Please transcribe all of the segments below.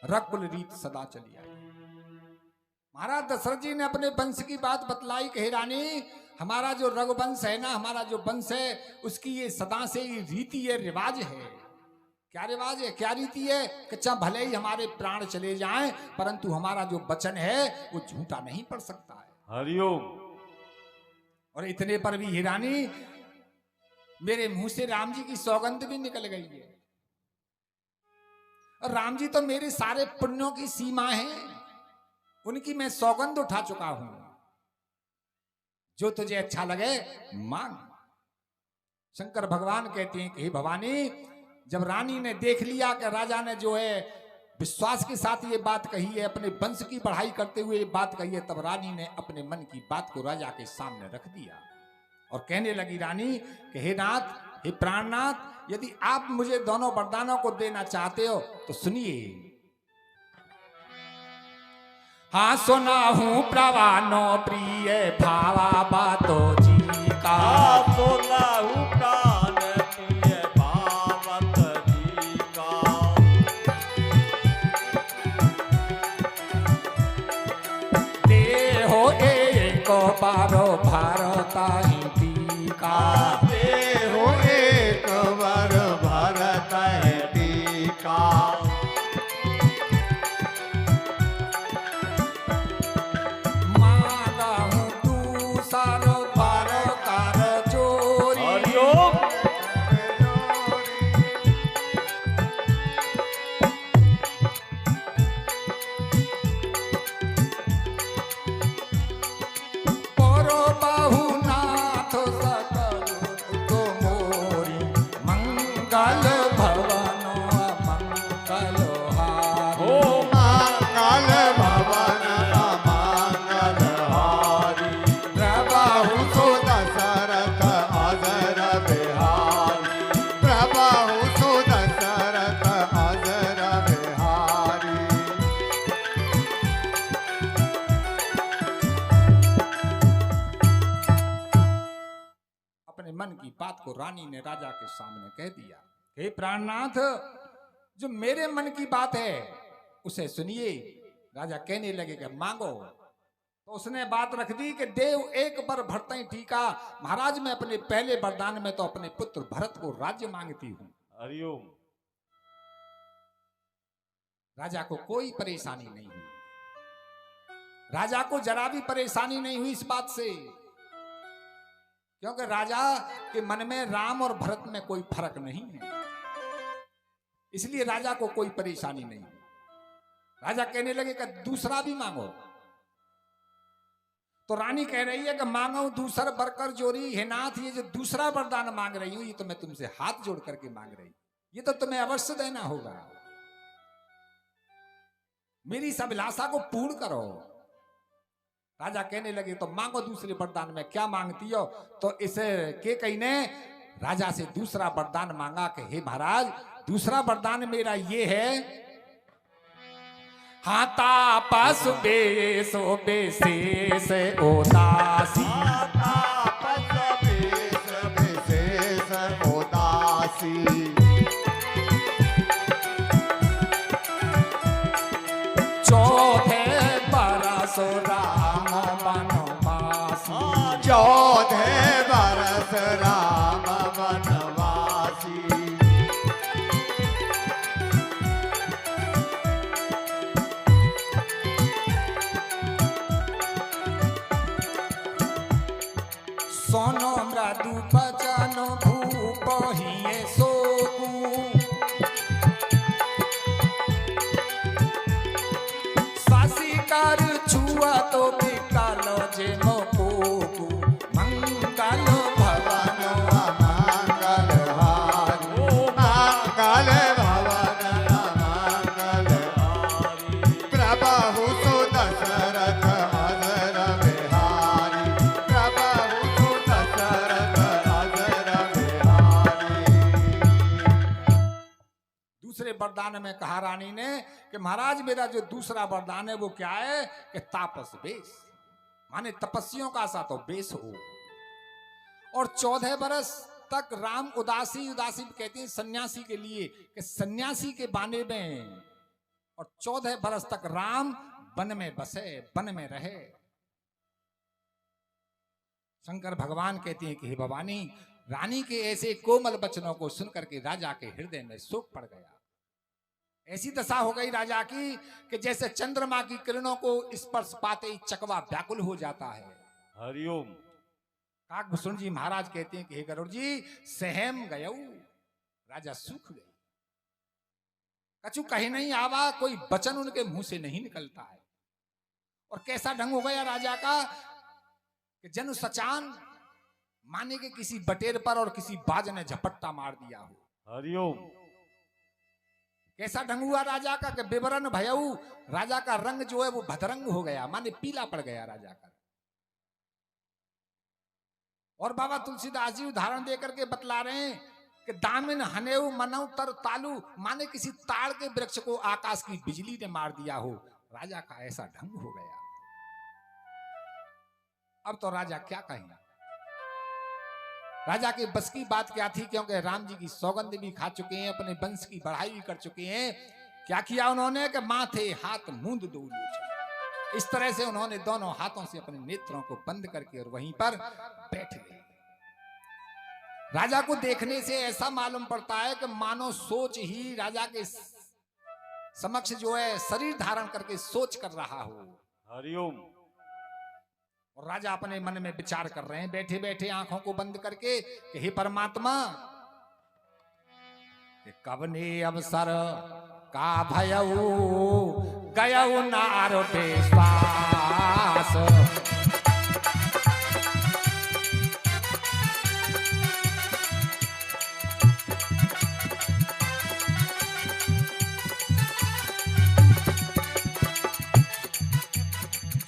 रकुल रीत सदा चली आई। महाराज दशरथ जी ने अपने वंश की बात बतलाई, कहे रानी हमारा जो रघुवंश है ना, हमारा जो वंश है, उसकी ये सदा से ये रीति है, रिवाज है। क्या रिवाज है, क्या रीति है कि चाहे भले ही हमारे प्राण चले जाएं, परंतु हमारा जो वचन है वो झूठा नहीं पड़ सकता है। हरिओम। और इतने पर भी हिरानी मेरे मुंह से राम जी की सौगंध भी निकल गई है। और राम जी तो मेरे सारे पुण्यों की सीमा है, उनकी मैं सौगंध उठा चुका हूं। जो तुझे अच्छा लगे मांग। शंकर भगवान कहते हैं कि हे भवानी, जब रानी ने देख लिया कि राजा ने जो है विश्वास के साथ ये बात कही है, अपने वंश की बढ़ाई करते हुए ये बात कही है, तब रानी ने अपने मन की बात को राजा के सामने रख दिया और कहने लगी रानी कि हे नाथ, हे प्राणनाथ, यदि आप मुझे दोनों वरदानों को देना चाहते हो तो सुनिए। हाँ सुना हूं प्रवानो प्रिय भावा बातो जी का, सुना हूं प्राण प्रिय भावत जी का। देहो एक बारो भारता ही टीका, देहो एक बार भारत है टीका। मांगा हूं तू सारो बारो कार चोरी। हरिओम। परो बाहु नाथ सकल तो मोरी, मंगल भवनो मंगल हारी। ओ मंगल भवन मंगल हारी। प्रभु सो दशरथ अजर बिहारी। प्रभु सो दशरथ अजर बिहारी। अपने मन की बात को रानी ने राजा के सामने कह दिया। हे प्राणनाथ, जो मेरे मन की बात है उसे सुनिए। राजा कहने लगे कि मांगो। तो उसने बात रख दी कि देव एक बार भरते टीका। महाराज, मैं अपने पहले वरदान में तो अपने पुत्र भरत को राज्य मांगती हूं। हरिओम। राजा को कोई परेशानी नहीं हुई, राजा को जरा भी परेशानी नहीं हुई इस बात से, क्योंकि राजा के मन में राम और भरत में कोई फर्क नहीं है, इसलिए राजा को कोई परेशानी नहीं। राजा कहने लगे कि दूसरा भी मांगो। तो रानी कह रही है कि मांगो दूसरा बरकर जोरी। हे नाथ, ये जो दूसरा वरदान मांग रही हूं, ये तो मैं तुमसे हाथ जोड़ करके मांग रही, ये तो तुम्हें अवश्य देना होगा। मेरी इस अभिलाषा को पूर्ण करो। राजा कहने लगे तो मांगो दूसरे वरदान में, क्या मांगती हो? तो इसे के कही ने राजा से दूसरा वरदान मांगा कि हे महाराज, दूसरा वरदान मेरा ये है, हाँ तापस बेसो बेशेष उदासी। तापस बेश विशेष उदासी। चौथे बरस राम वनवासी। चौदह बरस राम वनवासी। सोनो मृदु बचन भूप हिये सोकू। सासी कर छुआ तो बिकल जे मोकू। मंगल भवन मंगल हारी। मंगल भवन मंगल हारी। प्रभु सो दशरथ अजर बिहारी। प्रभु सो दशरथ अजर बिहारी। दूसरे वरदान में कहा रानी ने कि महाराज, मेरा जो दूसरा वरदान है वो क्या है कि तापस बेस, माने तपस्वियों का सा तो बेस हो, और 14 बरस तक राम उदासी। उदासी कहते हैं सन्यासी के लिए, कि सन्यासी के बाने में और 14 बरस तक राम वन में बसे, वन में रहे। शंकर भगवान कहते हैं कि हे भवानी, रानी के ऐसे कोमल वचनों को सुनकर के राजा के हृदय में शोक पड़ गया। ऐसी दशा हो गई राजा की कि जैसे चंद्रमा की किरणों को स्पर्श पाते ही चकवा व्याकुल हो जाता है। हरिओम। काकभूषण जी महाराज कहते हैं कि हे गरुड़ जी, सहम गयऊ, राजा सूख गए। कछु कहे नहीं आवा, कोई वचन उनके मुंह से नहीं निकलता है। और कैसा ढंग हो गया राजा का कि जन सचान माने के किसी बटेर पर और किसी बाज ने झपट्टा मार दिया हो। हरिओम। कैसा ढंग हुआ राजा का कि विवरण भयऊ, राजा का रंग जो है वो भदरंग हो गया, माने पीला पड़ गया राजा का। और बाबा तुलसीदास जी उदाहरण देकर के बतला रहे हैं कि दामिन हनेऊ मनऊ तर तालू, माने किसी ताड़ के वृक्ष को आकाश की बिजली ने मार दिया हो। राजा का ऐसा ढंग हो गया। अब तो राजा क्या कहें, राजा के बस की बात क्या थी, क्योंकि राम जी की सौगंध भी खा चुके हैं, अपने वंश की बढ़ाई भी कर चुके हैं। क्या किया उन्होंने कि माथे हाथ मूंद दो लोच, इस तरह से उन्होंने दोनों हाथों से अपने नेत्रों को बंद करके और वहीं पर बैठ गए। राजा को देखने से ऐसा मालूम पड़ता है कि मानो सोच ही राजा के समक्ष जो है शरीर धारण करके सोच कर रहा हो। हरिओम। और राजा अपने मन में विचार कर रहे हैं बैठे बैठे आंखों को बंद करके कि हे परमात्मा, कवने अवसर का भयऊ गयऊ नार विश्वास,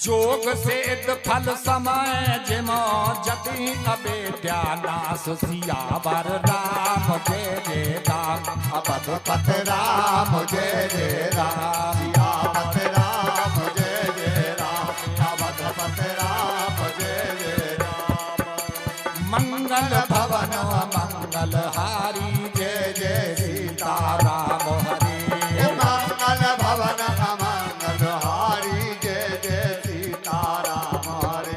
जोग सेद फल समय जिमो जति अबेद्या नास, सियावर राम जय जय राम, अवध पथ राम जय जय राम, सियावत राम जय जय राम, अवध पथ राम जय जय राम। मंगल भवन मंगल हारी, जय जय सीताराम हरि। मंगल भवन अमंगल हारी, जय जय सीताराम हरि।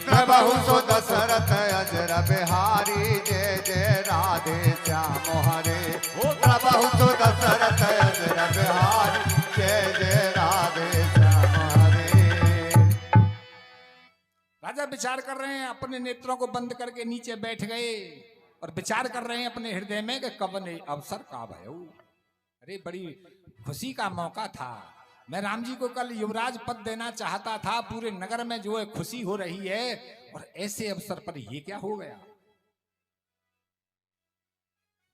प्रभु सो दशरथ अजर बिहारी, जय जय राधे श्याम हरे। प्रभु सो दशरथ अजर बिहारी, जय जय राधे श्याम हरे। राजा विचार कर रहे हैं, अपने नेत्रों को बंद करके नीचे बैठ गए और विचार कर रहे हैं अपने हृदय में कि कवने अवसर का भयऊ। अरे बड़ी खुशी का मौका था, मैं राम जी को कल युवराज पद देना चाहता था, पूरे नगर में जो है खुशी हो रही है, और ऐसे अवसर पर ये क्या हो गया।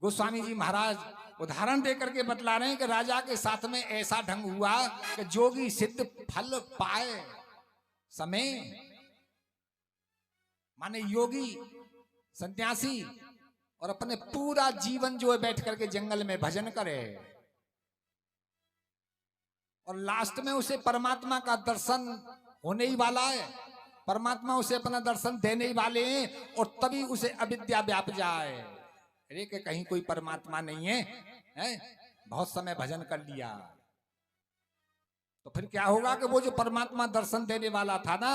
गोस्वामी जी महाराज उदाहरण देकर के बतला रहे हैं कि राजा के साथ में ऐसा ढंग हुआ कि जोगी सिद्ध फल पाए समय, माने योगी सन्यासी और अपने पूरा जीवन जो है बैठ करके जंगल में भजन करे, और लास्ट में उसे परमात्मा का दर्शन होने ही वाला है, परमात्मा उसे अपना दर्शन देने ही वाले हैं, और तभी उसे अविद्या व्याप जाए। अरे कि कहीं कोई परमात्मा नहीं है, बहुत समय भजन कर लिया, तो फिर क्या होगा कि वो जो परमात्मा दर्शन देने वाला था ना,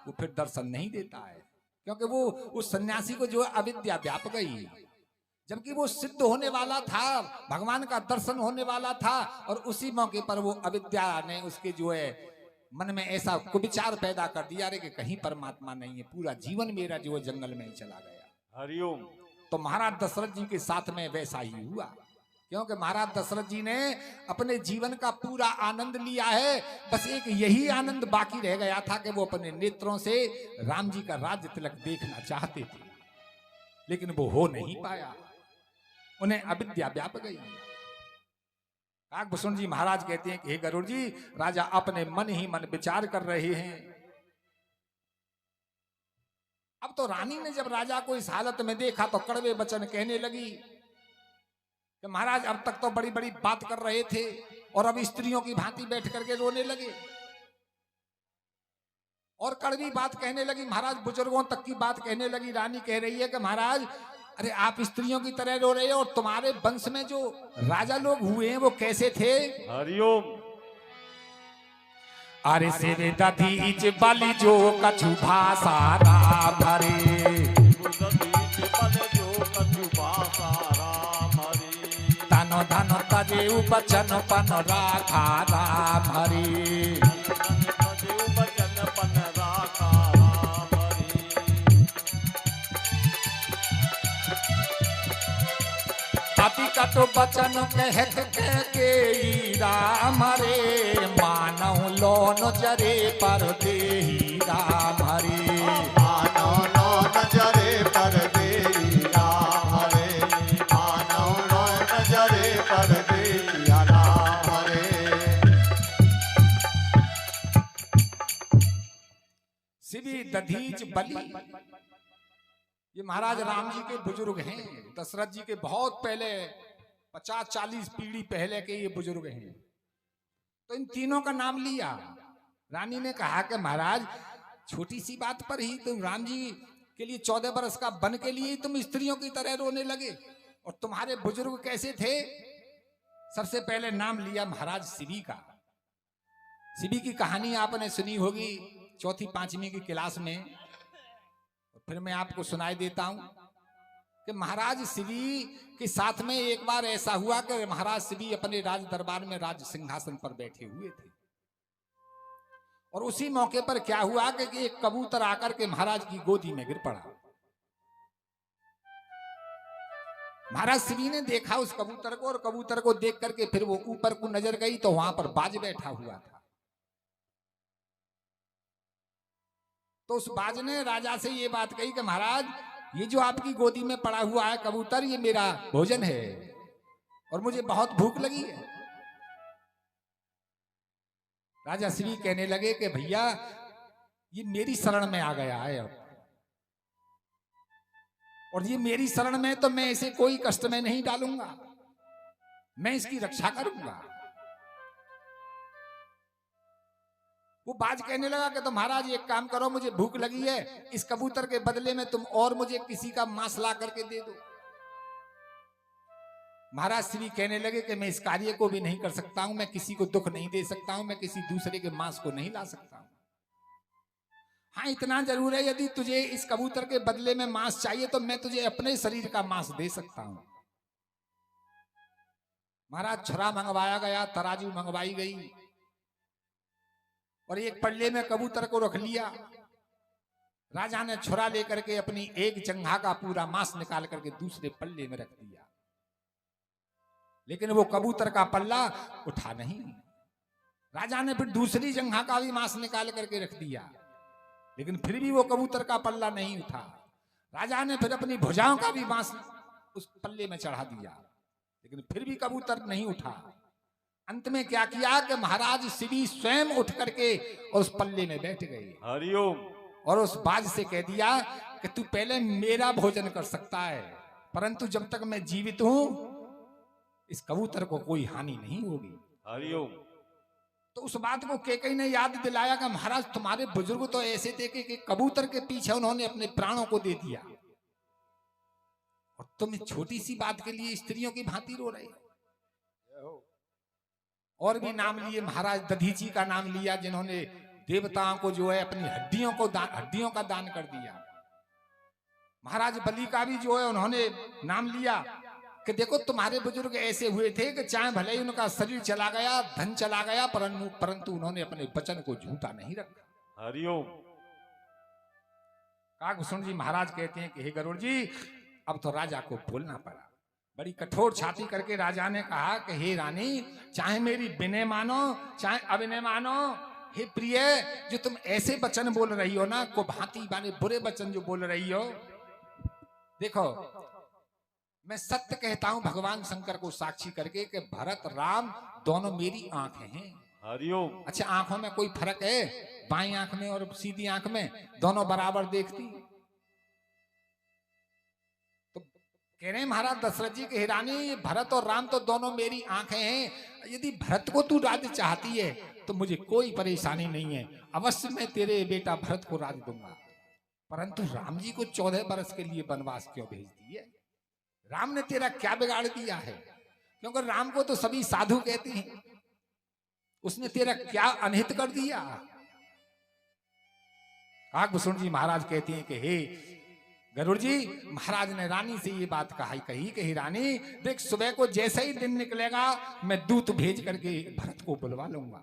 वो फिर दर्शन नहीं देता है, क्योंकि वो उस सन्यासी को जो है अविद्या व्याप गई, जबकि वो सिद्ध होने वाला था, भगवान का दर्शन होने वाला था, और उसी मौके पर वो अविद्या ने उसके जो है मन में ऐसा कुविचार पैदा कर दिया रे कि कहीं परमात्मा नहीं है, पूरा जीवन मेरा जो है जंगल में ही चला गया। हरिओम। तो महाराज दशरथ जी के साथ में वैसा ही हुआ, क्योंकि महाराज दशरथ जी ने अपने जीवन का पूरा आनंद लिया है, बस एक यही आनंद बाकी रह गया था कि वो अपने नेत्रों से राम जी का राज्य तिलक देखना चाहते थे, लेकिन वो हो नहीं पाया, उन्हें अविद्या व्याप गई। काकभूषण जी महाराज कहते हैं कि हे गरुड़ जी, राजा अपने मन ही मन विचार कर रहे हैं। अब तो रानी ने जब राजा को इस हालत में देखा तो कड़वे वचन कहने लगी कि महाराज अब तक तो बड़ी बड़ी बात कर रहे थे और अब स्त्रियों की भांति बैठ करके रोने लगे, और कड़वी बात कहने लगी। महाराज बुजुर्गों तक की बात कहने लगी। रानी कह रही है कि महाराज अरे आप स्त्रियों की तरह रो रहे हो, और तुम्हारे वंश में जो राजा लोग हुए हैं वो कैसे थे। हरिओम। अरे सिर दधीच बलि जो कछु भाषा राम हरे। दधीच बल जो कछु भाषा राम हरि। तन धन तजेउ बचन पन राखा राम हरे। तजेउ बचन पन राखा राम हरि। अति कटु बचन कहत के राम हरे। मानव लोन जरे पर देही राम हरे। मानव लो नजरे पर देई राम हरे। मानव लो नजरे पर देई राम हरे। शिवी दधीच बलि, ये महाराज राम जी के बुजुर्ग हैं। दशरथ जी के बहुत पहले 50-40 पीढ़ी पहले के ये बुजुर्ग हैं। तो इन तीनों का नाम लिया। रानी ने कहा कि महाराज छोटी सी बात पर ही तुम राम जी के लिए 14 बरस का बन के लिए तुम स्त्रियों की तरह रोने लगे। और तुम्हारे बुजुर्ग कैसे थे? सबसे पहले नाम लिया महाराज शिवी का। शिवी की कहानी आपने सुनी होगी 4वीं-5वीं की क्लास में। फिर मैं आपको सुनाई देता हूं कि महाराज शिवी के साथ में एक बार ऐसा हुआ कि महाराज शिवी अपने राज दरबार में राज सिंहासन पर बैठे हुए थे। और उसी मौके पर क्या हुआ कि एक कबूतर आकर के महाराज की गोदी में गिर पड़ा। महाराज शिवी ने देखा उस कबूतर को, और कबूतर को देख करके फिर वो ऊपर को नजर गई तो वहां पर बाज बैठा हुआ था। तो उस बाज ने राजा से ये बात कही कि महाराज ये जो आपकी गोदी में पड़ा हुआ है कबूतर, ये मेरा भोजन है और मुझे बहुत भूख लगी है। राजा शिवी कहने लगे कि भैया ये मेरी शरण में आ गया है अब, और ये मेरी शरण में तो मैं इसे कोई कष्ट में नहीं डालूंगा, मैं इसकी रक्षा करूंगा। वो बाज कहने लगा कि तो महाराज एक काम करो, मुझे भूख लगी है, इस कबूतर के बदले में तुम और मुझे किसी का मांस ला करके दे दो। महाराज शिवी कहने लगे कि मैं इस कार्य को भी नहीं कर सकता हूं, मैं किसी को दुख नहीं दे सकता हूं, मैं किसी दूसरे के मांस को नहीं ला सकता हूं। हाँ इतना जरूर है, यदि तुझे इस कबूतर के बदले में मांस चाहिए तो मैं तुझे अपने शरीर का मांस दे सकता हूं। महाराज छुरा मंगवाया गया, तराजू मंगवाई गई और एक पल्ले में कबूतर को रख लिया। राजा ने छुरा लेकर के अपनी एक जंघा का पूरा मांस निकाल करके दूसरे पल्ले में रख दिया, लेकिन वो कबूतर का पल्ला उठा नहीं। राजा ने फिर दूसरी जंघा का भी मांस निकाल करके रख दिया, लेकिन फिर भी वो कबूतर का पल्ला नहीं उठा। राजा ने फिर अपनी भुजाओं का भी मांस उस पल्ले में चढ़ा दिया, लेकिन फिर भी कबूतर नहीं उठा। अंत में क्या किया कि महाराज शिवी स्वयं उठ करके उस पल्ले में बैठ गए हरिओम। और उस बाज से कह दिया कि तू पहले मेरा भोजन कर सकता है, परंतु जब तक मैं जीवित हूं इस कबूतर को कोई हानि नहीं होगी। हरिओम। तो उस बात को कैकेयी ने याद दिलाया कि महाराज तुम्हारे बुजुर्ग तो ऐसे थे कि कबूतर के पीछे उन्होंने अपने प्राणों को दे दिया, और तुम इस छोटी सी बात के लिए स्त्रियों की भांति रो रहे हो। और भी नाम लिए, महाराज दधीची का नाम लिया जिन्होंने देवताओं को जो है अपनी हड्डियों का दान कर दिया। महाराज बलि का भी जो है उन्होंने नाम लिया कि देखो तुम्हारे बुजुर्ग ऐसे हुए थे कि चाहे भले ही उनका शरीर चला गया, धन चला गया, परंतु उन्होंने अपने वचन को झूठा नहीं रखा। हरिओम। काकभूषण जी महाराज कहते हैं कि हे गरुड़ जी, अब तो राजा को बोलना पड़ा। बड़ी कठोर छाती करके राजा ने कहा कि हे रानी, चाहे मेरी विनय मानो चाहे अविनय मानो, हे प्रिय, जो तुम ऐसे वचन बोल रही हो ना, को भांति माने बुरे वचन जो बोल रही हो, देखो मैं सत्य कहता हूं भगवान शंकर को साक्षी करके कि भरत राम दोनों मेरी आंखें हैं। हरिओम। अच्छा आंखों में कोई फर्क है? बाई आंख में और सीधी आंख में दोनों बराबर देखती। तो कह रहे हैं महाराज दशरथ जी के हे रानी, भरत और राम तो दोनों मेरी आंखें हैं, यदि भरत को तू राज्य चाहती है तो मुझे कोई परेशानी नहीं है, अवश्य मैं तेरे बेटा भरत को राज्य दूंगा। परंतु राम जी को 14 बरस के लिए वनवास क्यों भेज दिए? राम ने तेरा क्या बिगाड़ दिया है? क्योंकि राम को तो सभी साधु कहते हैं, उसने तेरा क्या अनहित कर दिया? काकभूषण जी महाराज कहते हैं कि हे गरुड़ जी, महाराज ने रानी से ये बात कही रानी देख, सुबह को जैसे ही दिन निकलेगा मैं दूत भेज करके भरत को बुलवा लूंगा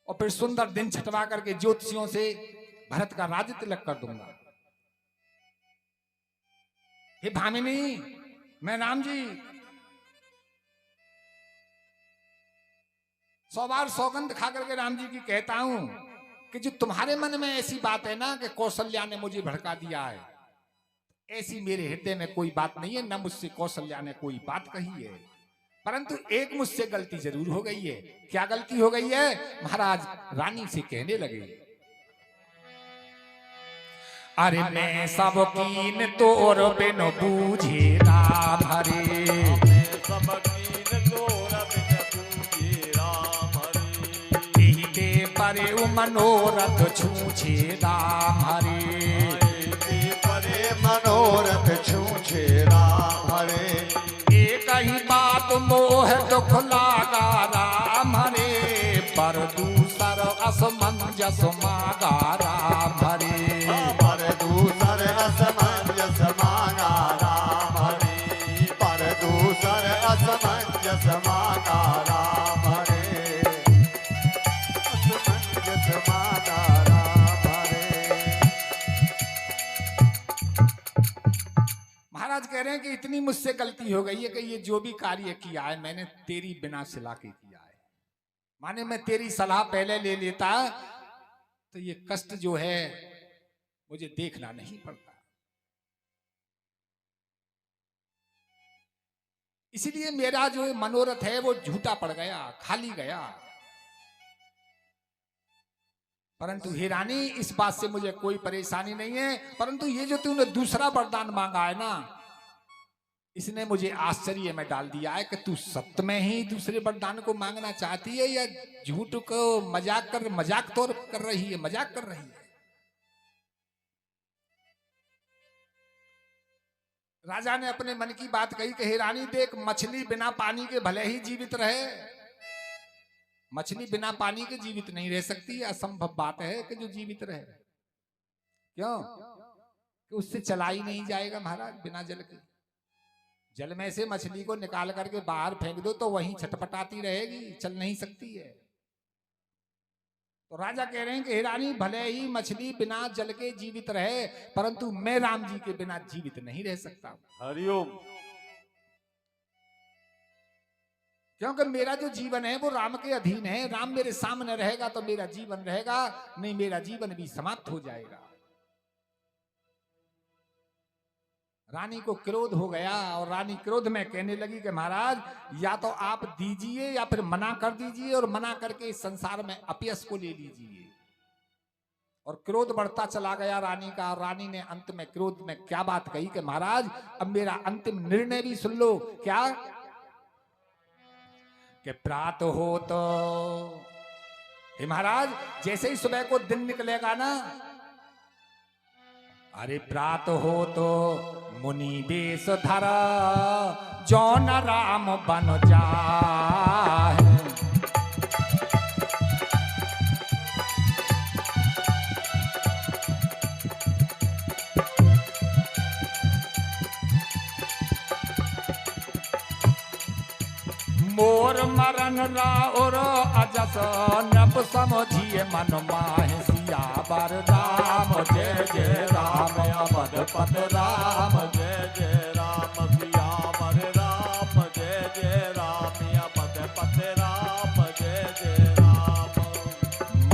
और फिर सुंदर दिन छटवा करके ज्योतिषियों से भरत का राज्य तिलक कर दूंगा। हे भामिनी, मैं राम जी 100 बार सौगंध खा करके राम जी की कहता हूं कि जो तुम्हारे मन में ऐसी बात है ना कि कौशल्या ने मुझे भड़का दिया है, ऐसी मेरे हृदय में कोई बात नहीं है, न मुझसे कौशल्या ने कोई बात कही है, परंतु एक मुझसे गलती जरूर हो गई है। क्या गलती हो गई है? महाराज रानी से कहने लगे, अरे मैं सब कीन तोर बिन बूझे राम हरे, सब कीन तोर बिन बूझे राम हरे, दे परे मनोरथ छूछे राम हरे, परे मनोरथ छूछे राम हरे, एक ही बात मोह दुख लागा राम हरे, पर दूसर असमंजस मागा राम हरे, पर दूसर असमंजस मांगा राम हरे, पर दूसर असमंजस मांगा राम हरे, असमंजस मांगा राम हरे। महाराज कह रहे हैं कि इतनी मुझसे गलती हो गई है कि ये जो भी कार्य किया है मैंने तेरी बिना सलाह के किया है। माने मैं तेरी सलाह पहले ले लेता तो ये कष्ट जो है मुझे देखना नहीं पड़ता। इसीलिए मेरा जो मनोरथ है वो झूठा पड़ गया, खाली गया। परंतु हे रानी, इस बात से मुझे कोई परेशानी नहीं है, परंतु ये जो तूने दूसरा वरदान मांगा है ना, इसने मुझे आश्चर्य में डाल दिया है कि तू सत्य में ही दूसरे वरदान को मांगना चाहती है या झूठ को मजाक तौर कर रही है, मजाक कर रही है। राजा ने अपने मन की बात कही कि हे रानी देख, मछली बिना पानी के भले ही जीवित रहे, मछली बिना पानी के जीवित नहीं रह सकती, असंभव बात है कि जो जीवित रहे। क्यों? कि उससे चला ही नहीं जाएगा महाराज बिना जल के। जल में से मछली को निकाल करके बाहर फेंक दो तो वहीं छटपटाती रहेगी, चल नहीं सकती है। तो राजा कह रहे हैं कि हे रानी, भले ही मछली बिना जल के जीवित रहे, परंतु मैं राम जी के बिना जीवित नहीं रह सकता। हरिओम। क्योंकि मेरा जो जीवन है वो राम के अधीन है। राम मेरे सामने रहेगा तो मेरा जीवन रहेगा, नहीं मेरा जीवन भी समाप्त हो जाएगा। रानी को क्रोध हो गया और रानी क्रोध में कहने लगी कि महाराज या तो आप दीजिए या फिर मना कर दीजिए, और मना करके इस संसार में अपयश को ले लीजिए। और क्रोध बढ़ता चला गया रानी का। और रानी ने अंत में क्रोध में क्या बात कही कि महाराज अब मेरा अंतिम निर्णय भी सुन लो। क्या? कि प्रात हो तो हे महाराज, जैसे ही सुबह को दिन निकलेगा ना, अरे प्रात हो तो मुनि बेश धरा जौन राम बन जाए, मोर मरण राउर अजस नप समझिए मन माहे सियावर राम जय जय राम अवध पत राम जय जय राम सियावर राम जय जय राम अवध पत राम जय जय राम।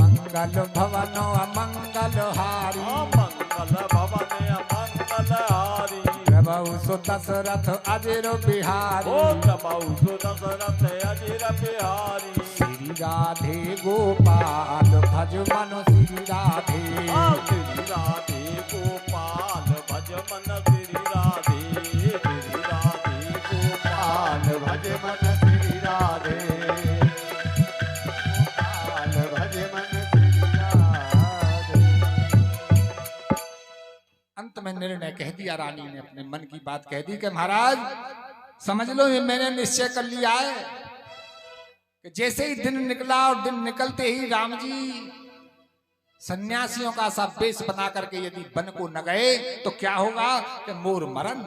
मंगल भवन अमंगल हारी, मंगल भवन अमंगल हारी, प्रभु सुत दशरथ अजर बिहारी, ओ प्रभु सुत दशरथ अजर बिहारी। श्री राधे गोपाल भज मन श्री राधे, श्री राधे गोपाल भज मन श्री राधे, श्री राधे गोपाल भज मन श्री राधे, गोपाल भज मन श्री राधे। अंत में निर्णय कह दिया रानी ने, अपने मन की बात कह दी कि महाराज समझ लो ये मैंने निश्चय कर लिया है कि जैसे ही दिन निकला और दिन निकलते ही राम जी सन्यासियों का सा वेश बना करके यदि वन को न गए तो क्या होगा कि मोर मरण,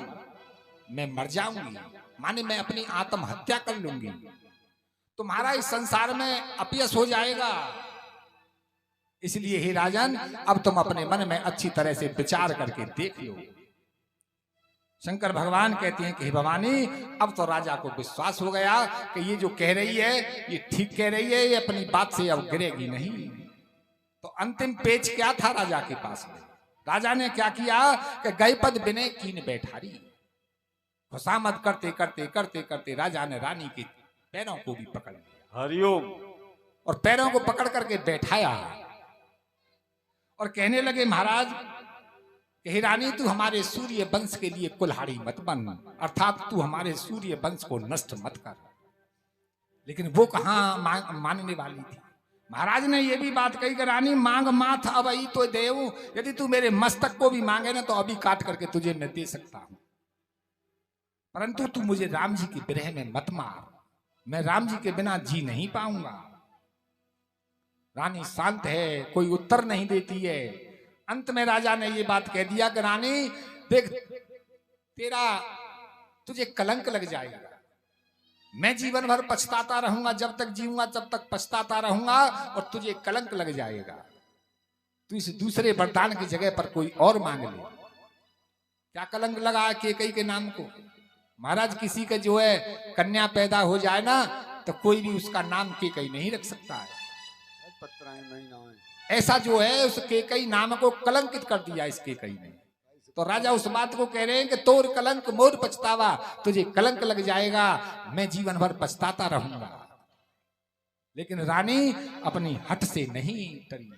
मैं मर जाऊंगी, माने मैं अपनी आत्महत्या कर लूंगी, तुम्हारा इस संसार में अपयश हो जाएगा। इसलिए हे राजन, अब तुम अपने मन में अच्छी तरह से विचार करके देख लो। शंकर भगवान कहते हैं कि हे भवानी, अब तो राजा को विश्वास हो गया कि ये जो कह रही है ये ठीक कह रही है, ये अपनी बात से अब गिरेगी नहीं। तो अंतिम पेच क्या था राजा के पास में? राजा ने क्या किया कि गए पद बिने कीन बैठारी। खुशामद करते करते करते करते राजा ने रानी के पैरों को भी पकड़ लिया, हरिओम। और पैरों को पकड़ करके बैठाया और कहने लगे, महाराज कि हे रानी, तू हमारे सूर्य वंश के लिए कुल्हाड़ी मत बन, अर्थात तू हमारे सूर्य वंश को नष्ट मत कर। लेकिन वो कहां मानने वाली थी। महाराज ने ये भी बात कही कि रानी, मांग माथ अब आई तो देव, यदि तू मेरे मस्तक को भी मांगे ना तो अभी काट करके तुझे मैं दे सकता हूं, परंतु तू मुझे राम जी की विरह में मत मार, मैं राम जी के बिना जी नहीं पाऊंगा। रानी शांत है, कोई उत्तर नहीं देती है। अंत में राजा ने ये बात कह दिया कि रानी देख, तुझे कलंक लग जाएगा, मैं जीवन भर पछताता रहूंगा, जब तक जीऊंगा तब तक पछताता रहूंगा, और तुझे कलंक लग जाएगा। तू इस दूसरे वरदान की जगह पर कोई और मांग ले। क्या कलंक लगा केकई के नाम को? महाराज, किसी का जो है कन्या पैदा हो जाए ना तो कोई भी उसका नाम केकई नहीं रख सकता है। ऐसा जो है उस केकई नाम को कलंकित कर दिया इस केकई ने। तो राजा उस बात को कह रहे हैं कि तोर कलंक मोर पछतावा, तुझे कलंक लग जाएगा, मैं जीवन भर पछताता रहूंगा। लेकिन रानी अपनी हट से नहीं डरी।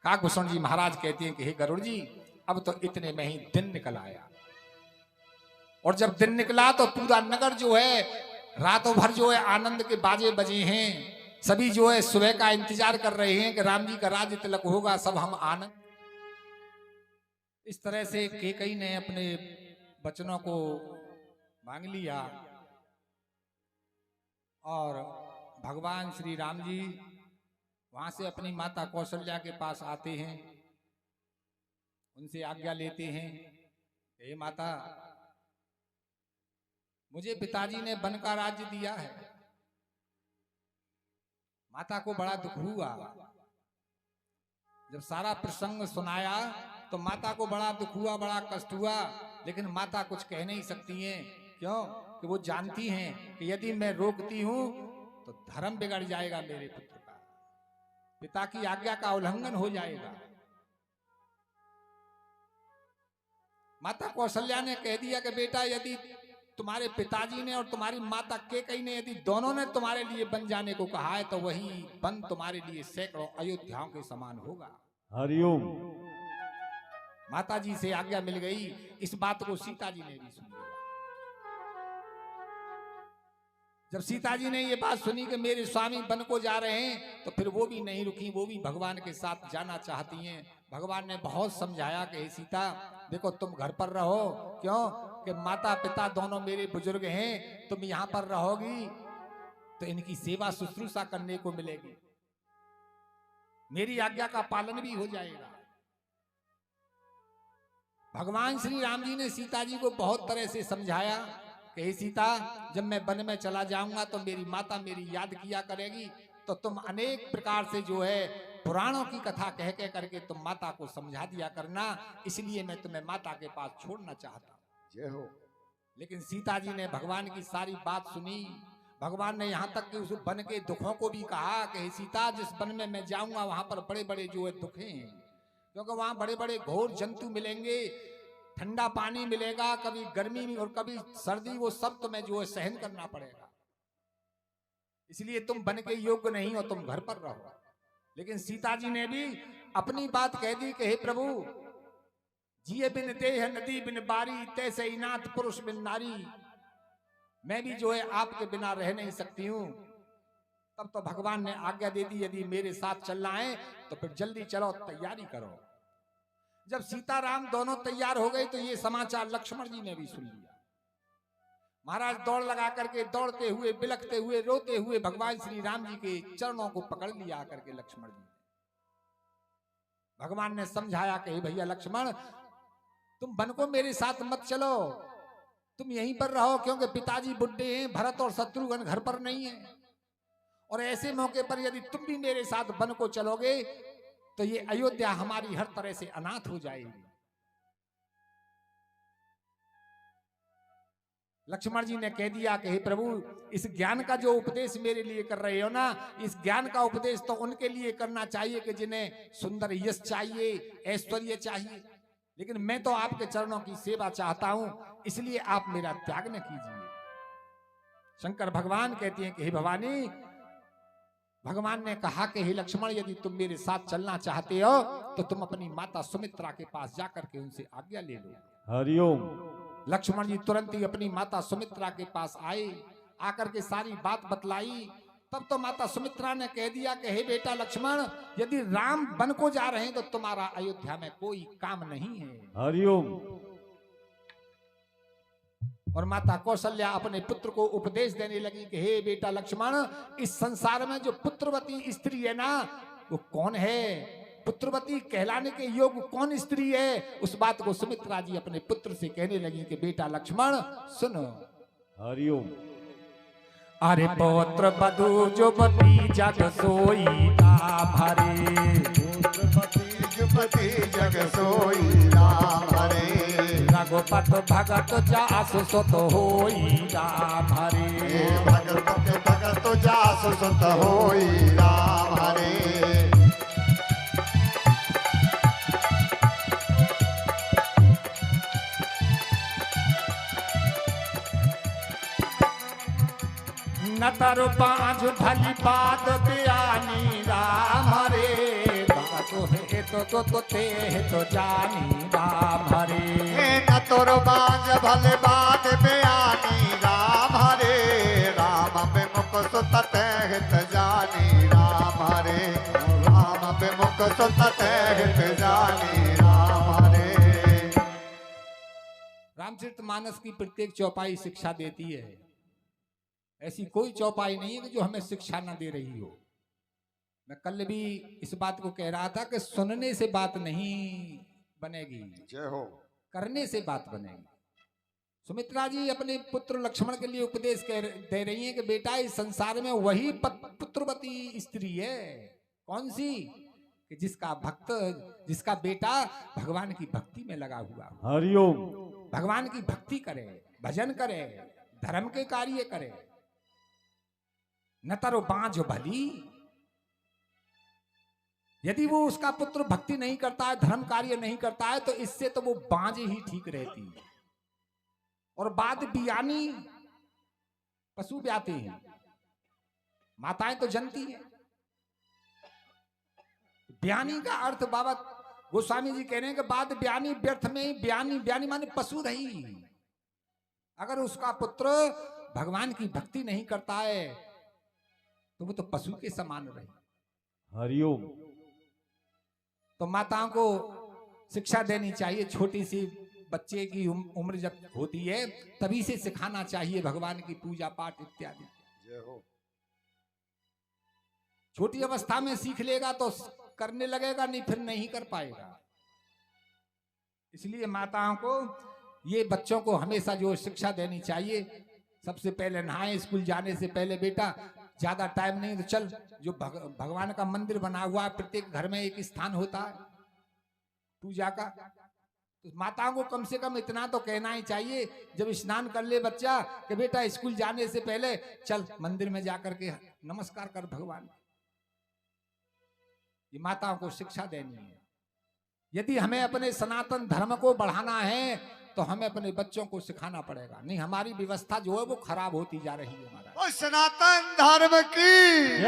काकभूषण जी महाराज कहते हैं कि हे गरुड़ जी, अब तो इतने में ही दिन निकल आया, और जब दिन निकला तो पूरा नगर जो है रातों भर जो है आनंद के बाजे बजे हैं, सभी जो है सुबह का इंतजार कर रहे हैं कि राम जी का राज्य तिलक होगा, सब हम आनंद। इस तरह से केकई ने अपने वचनों को मांग लिया, और भगवान श्री राम जी वहां से अपनी माता कौशल्या के पास आते हैं, उनसे आज्ञा लेते हैं, हे माता, मुझे पिताजी ने वन का राज्य दिया है। माता को बड़ा दुख हुआ। जब सारा प्रसंग सुनाया तो माता को बड़ा दुख हुआ, बड़ा कष्ट हुआ, लेकिन माता कुछ कह नहीं सकती हैं। क्यों? कि वो जानती हैं कि यदि मैं रोकती हूं तो धर्म बिगड़ जाएगा मेरे पुत्र का, पिता की आज्ञा का उल्लंघन हो जाएगा। माता कौशल्या ने कह दिया कि बेटा, यदि तुम्हारे पिताजी ने और तुम्हारी माता केकई ने यदि दोनों ने तुम्हारे लिए वन जाने को कहा है तो वही वन तुम्हारे लिए सैकड़ों अयोध्याओं के समान होगा। हरिओम। माता जी से आज्ञा मिल गई। इस बात को सीता जी ने भी सुन लिया। जब सीता जी ने ये बात सुनी कि मेरे स्वामी वन को जा रहे हैं, तो फिर वो भी नहीं रुकी, वो भी भगवान के साथ जाना चाहती हैं। भगवान ने बहुत समझाया कि हे सीता, देखो तुम घर पर रहो। क्यों? कि माता पिता दोनों मेरे बुजुर्ग हैं, तुम यहाँ पर रहोगी तो इनकी सेवा शुश्रूषा करने को मिलेगी, मेरी आज्ञा का पालन भी हो जाएगा। भगवान श्री राम जी ने सीता जी को बहुत तरह से समझाया कि हे सीता, जब मैं वन में चला जाऊंगा तो मेरी माता मेरी याद किया करेगी, तो तुम अनेक प्रकार से जो है पुराणों की कथा कह कह करके तुम माता को समझा दिया करना, इसलिए मैं तुम्हें माता के पास छोड़ना चाहता हूं। जय हो। लेकिन सीता जी ने भगवान की सारी बात सुनी। भगवान ने यहाँ तक कि उस वन के दुखों को भी कहा कि हे सीता, जिस वन में मैं जाऊंगा वहां पर बड़े बड़े जो है दुख हैं, क्योंकि वहां बड़े बड़े घोर जंतु मिलेंगे, ठंडा पानी मिलेगा, कभी गर्मी और कभी सर्दी, वो सब तुम्हें जो है सहन करना पड़ेगा, इसलिए तुम वन के योग्य नहीं हो, तुम घर पर रहो। लेकिन सीता जी ने भी अपनी बात कह दी कि हे प्रभु, जिए बिन देह नदी बिन बारी, तैसे ही नाथ पुरुष बिन नारी, मैं भी जो है आपके बिना रह नहीं सकती हूं। तब तो भगवान ने आज्ञा दे दी, यदि मेरे साथ चलना है तो फिर जल्दी चलो, तैयारी करो। जब सीताराम दोनों तैयार हो गए तो ये समाचार लक्ष्मण जी ने भी सुन लिया। महाराज दौड़ लगा करके दौड़ते हुए बिलखते हुए रोते हुए भगवान श्री राम जी के चरणों को पकड़ लिया करके लक्ष्मण जी। भगवान ने समझाया कि भैया लक्ष्मण, तुम वन को मेरे साथ मत चलो, तुम यहीं पर रहो, क्योंकि पिताजी बुढ़े हैं, भरत और शत्रुघ्न घर पर नहीं है। और ऐसे मौके पर यदि तुम भी मेरे साथ वन को चलोगे तो ये अयोध्या हमारी हर तरह से अनाथ हो जाएगी। लक्ष्मण जी ने कह दिया कि हे प्रभु, इस ज्ञान का जो उपदेश मेरे लिए कर रहे हो ना, इस ज्ञान का उपदेश तो उनके लिए करना चाहिए कि जिन्हें सुंदर यश चाहिए, ऐश्वर्य चाहिए, लेकिन मैं तो आपके चरणों की सेवा चाहता हूं, इसलिए आप मेरा त्याग न कीजिए। शंकर भगवान कहते हैं कि हे भवानी, भगवान ने कहा कि हे लक्ष्मण, यदि तुम मेरे साथ चलना चाहते हो तो तुम अपनी माता सुमित्रा के पास जाकर के उनसे आज्ञा ले लो। हरिओम। लक्ष्मण जी तुरंत ही अपनी माता सुमित्रा के पास आए, आकर के सारी बात बतलाई। तब तो माता सुमित्रा ने कह दिया कि हे बेटा लक्ष्मण, यदि राम वन को जा रहे हैं तो तुम्हारा अयोध्या में कोई काम नहीं है। हरिओम। और माता कौशल्या अपने पुत्र को उपदेश देने लगी कि हे बेटा लक्ष्मण, इस संसार में जो पुत्रवती स्त्री है ना, वो कौन है? पुत्रवती कहलाने के योग्य कौन स्त्री है? उस बात को सुमित्रा जी अपने पुत्र से कहने लगी कि बेटा लक्ष्मण सुनो। हरिओम। अरे पौत्र बधु जो पति जग सोई राम हरे, पति जग सोई राम हरे, रघुपत भगत जासु सुत होई राम हरे, भगत भगत जासु सुत होई राम हरे। न तरु पांच भली बात बयानी राम हरे, बात है तो ते तो जानी राम हरे, न तोर बांझ भले बात बयानी राम हरे, राम विमुख सुत हित जानी राम हरे, राम विमुख सुत हित जानी राम हरे। रामचरितमानस की प्रत्येक चौपाई शिक्षा देती है, ऐसी कोई चौपाई नहीं है कि जो हमें शिक्षा ना दे रही हो। मैं कल भी इस बात को कह रहा था कि सुनने से बात नहीं बनेगी, जय हो, करने से बात बनेगी। सुमित्रा जी अपने पुत्र लक्ष्मण के लिए उपदेश दे रही हैं कि बेटा, इस संसार में वही पुत्रवती स्त्री है, कौन सी? कि जिसका बेटा भगवान की भक्ति में लगा हुआ, हरिओम। भगवान की भक्ति करे, भजन करे, धर्म के कार्य करे। न तरो बांझ भली, यदि वो उसका पुत्र भक्ति नहीं करता है, धर्म कार्य नहीं करता है, तो इससे तो वो बांझ ही ठीक रहती है। और बाद बियानी, पशु ब्याते हैं, माताएं तो जनती हैं। ब्यानी का अर्थ बाबा गोस्वामी जी कह रहे हैं कि बाद ब्यानी व्यर्थ में ही ब्यानी, ब्यानी माने पशु रही। अगर उसका पुत्र भगवान की भक्ति नहीं करता है तो वो तो पशु के समान रहे। हरिओम। तो माताओं को शिक्षा देनी चाहिए, छोटी सी बच्चे की उम्र जब होती है तभी से सिखाना चाहिए भगवान की पूजा पाठ इत्यादि। जय हो। छोटी अवस्था में सीख लेगा तो करने लगेगा, नहीं फिर नहीं कर पाएगा। इसलिए माताओं को ये बच्चों को हमेशा जो शिक्षा देनी चाहिए, सबसे पहले नहाए, स्कूल जाने से पहले बेटा ज्यादा टाइम नहीं तो चल, जो भगवान का मंदिर बना हुआ है, प्रत्येक घर में एक स्थान होता है पूजा का, तो माताओं को कम से कम इतना तो कहना ही चाहिए जब स्नान कर ले बच्चा कि बेटा स्कूल जाने से पहले चल मंदिर में जाकर के नमस्कार कर भगवान। ये माताओं को शिक्षा देनी है। यदि हमें अपने सनातन धर्म को बढ़ाना है तो हमें अपने बच्चों को सिखाना पड़ेगा, नहीं हमारी व्यवस्था जो है वो खराब होती जा रही है। हमारा सनातन धर्म की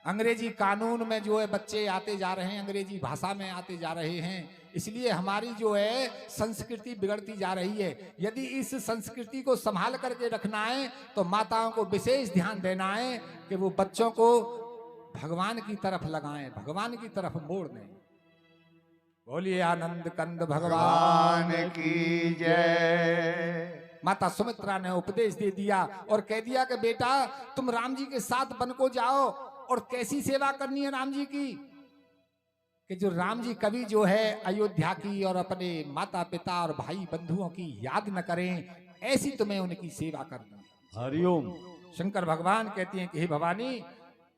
अंग्रेजी कानून में जो है बच्चे आते जा रहे हैं, अंग्रेजी भाषा में आते जा रहे हैं, इसलिए हमारी जो है संस्कृति बिगड़ती जा रही है। यदि इस संस्कृति को संभाल करके रखना है तो माताओं को विशेष ध्यान देना है कि वो बच्चों को भगवान की तरफ लगाएं, भगवान की तरफ मोड़ दें। बोलिए आनंद कंद भगवान की जय। माता सुमित्रा ने उपदेश दे दिया और कह दिया कि बेटा तुम राम जी के साथ वन को जाओ और कैसी सेवा करनी है राम जी की, कि जो राम जी कभी जो है अयोध्या की और अपने माता पिता और भाई बंधुओं की याद न करें, ऐसी तुम्हें उनकी सेवा करनी है। हरिओम। शंकर भगवान कहते हैं कि हे भवानी,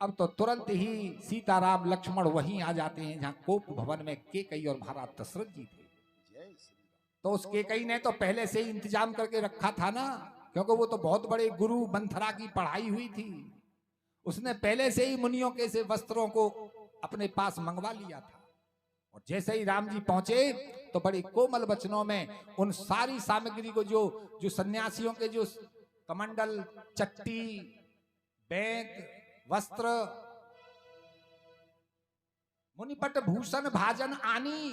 अब तो तुरंत ही सीताराम लक्ष्मण वहीं आ जाते हैं जहां कोप भवन में केकई और महाराज दशरथ जी थे। तो उस केकई ने तो पहले से ही इंतजाम करके रखा था ना, क्योंकि वो तो बहुत बड़े गुरु मंथरा की पढ़ाई हुई थी। उसने पहले से ही मुनियों के से वस्त्रों को अपने पास मंगवा लिया था। और जैसे ही राम जी पहुंचे तो बड़े कोमल वचनों में उन सारी सामग्री को जो सन्यासियों के जो कमंडल, चट्टी, बैंक, वस्त्र, मुनिपट, भूषण, भाजन, आनी।